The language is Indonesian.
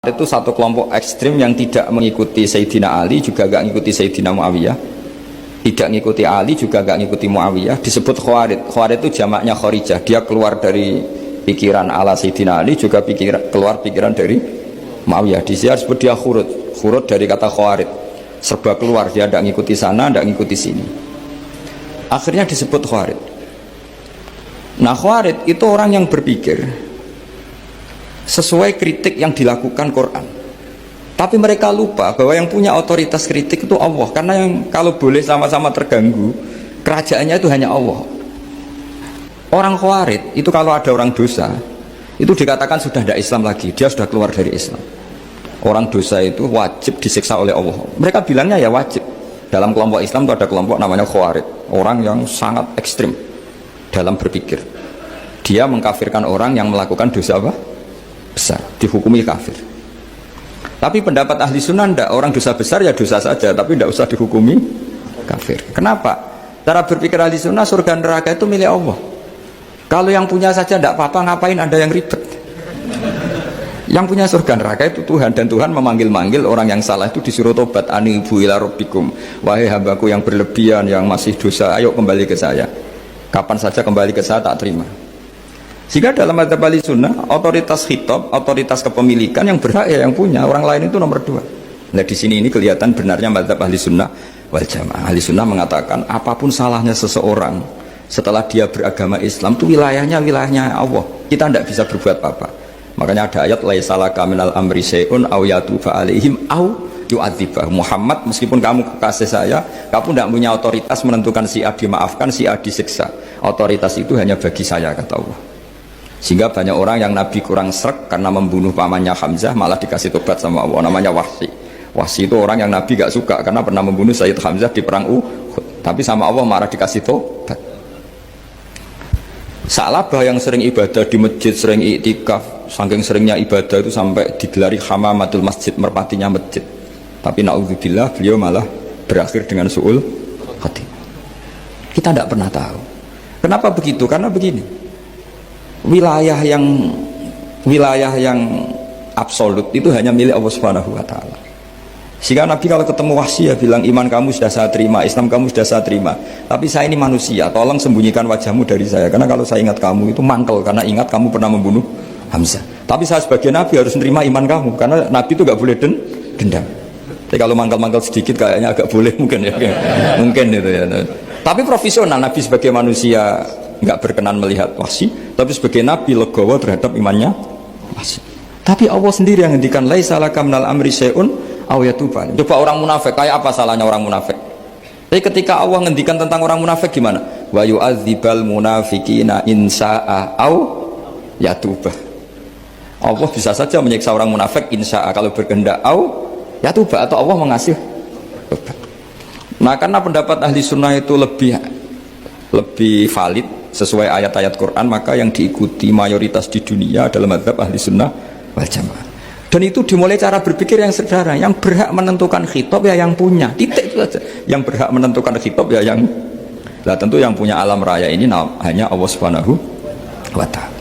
Itu satu kelompok ekstrim yang tidak mengikuti Sayyidina Ali, juga gak mengikuti Sayyidina Muawiyah, tidak mengikuti Ali, juga gak mengikuti Muawiyah, disebut Khawarij. Khawarij itu jamaknya Kharijah, dia keluar dari pikiran ala Sayyidina Ali, juga keluar pikiran dari Muawiyah. Di sini disebut dia khurut dari kata Khawarij, serba keluar, dia tidak mengikuti sana, tidak mengikuti sini, akhirnya disebut Khawarij. Nah, Khawarij itu orang yang berpikir sesuai kritik yang dilakukan Quran, tapi mereka lupa bahwa yang punya otoritas kritik itu Allah, karena yang kalau boleh sama-sama terganggu kerajaannya itu hanya Allah. Orang Khawarij itu kalau ada orang dosa itu dikatakan sudah tidak Islam lagi, dia sudah keluar dari Islam. Orang dosa itu wajib disiksa oleh Allah, mereka bilangnya ya wajib. Dalam kelompok Islam itu ada kelompok namanya Khawarij, orang yang sangat ekstrim dalam berpikir. Dia mengkafirkan orang yang melakukan dosa apa? Besar, dihukumi kafir. Tapi pendapat ahli sunnah ndak, orang dosa besar ya dosa saja, tapi ndak usah dihukumi kafir. Kenapa? Cara berpikir ahli sunnah, surga neraka itu milik Allah. Kalau yang punya saja ndak apa-apa, ngapain ada yang ribet? Yang punya surga neraka itu Tuhan, dan Tuhan memanggil-manggil orang yang salah itu disuruh tobat. Anibu ila rabbikum, wahai hambaku yang berlebihan, yang masih dosa, ayo kembali ke saya. Kapan saja kembali ke saya tak terima. Sehingga dalam madzhab ahli sunnah, otoritas khitab, otoritas kepemilikan yang berhak ya yang punya, orang lain itu nomor dua. Nah di sini ini kelihatan benarnya madzhab ahli sunnah wal jamaah. Ahli sunnah mengatakan apapun salahnya seseorang setelah dia beragama Islam itu wilayahnya Allah, kita tidak bisa berbuat apa-apa. Makanya ada ayat laisalaka minal amri syai'un aw yatuba alaihim aw yu'adzibah. Muhammad, meskipun kamu kekasih saya, kamu tidak punya otoritas menentukan si A dimaafkan, si A disiksa. Otoritas itu hanya bagi saya, kata Allah. Sehingga banyak orang yang Nabi kurang srek karena membunuh pamannya Hamzah malah dikasih tobat sama Allah, namanya Wahsy. Wahsy itu orang yang Nabi gak suka karena pernah membunuh Sayyid Hamzah di perang Uhud, tapi sama Allah marah dikasih tobat. Sa'labah yang sering ibadah di masjid, sering iktikaf, saking seringnya ibadah itu sampai digelari hamamatul masjid, merpatinya masjid. Tapi na'udzubillah beliau malah berakhir dengan su'ul khatimah. Kita tidak pernah tahu kenapa begitu, karena begini, wilayah yang absolut itu hanya milik Allah Subhanahu wa taala. Sehingga Nabi kalau ketemu Wahsy ya bilang, iman kamu sudah saya terima, Islam kamu sudah saya terima, tapi saya ini manusia, tolong sembunyikan wajahmu dari saya, karena kalau saya ingat kamu itu mangkel, karena ingat kamu pernah membunuh Hamzah. Tapi saya sebagai Nabi harus menerima iman kamu, karena Nabi itu gak boleh dendam. Jadi kalau mangkel-mangkel sedikit kayaknya agak boleh mungkin ya, mungkin itu ya. Tapi profesional, Nabi sebagai manusia nggak berkenan melihat Wahsy, tapi sebagai Nabi legowo terhadap imannya Wahsy. Tapi Allah sendiri yang ngendikan laisa laka minal amri syai'un aw yatuba. Coba orang munafik, kayak apa salahnya orang munafik? Tapi ketika Allah ngendikan tentang orang munafik gimana? Wa yu'adzibal munafiqina in saa'a aw yatuba. Allah bisa saja menyiksa orang munafik in saa'a kalau berkehendak, aw yatuba, atau Allah mengasih tobat. Nah, karena pendapat ahli sunnah itu lebih valid sesuai ayat-ayat Quran, maka yang diikuti mayoritas di dunia adalah madzhab ahli sunnah wal jamaah. Dan itu dimulai cara berpikir yang sederhana, yang berhak menentukan khitab ya yang punya, titik itu saja. Yang berhak menentukan khitab ya yang, lah tentu yang punya alam raya ini hanya Allah Subhanahu wa ta'ala.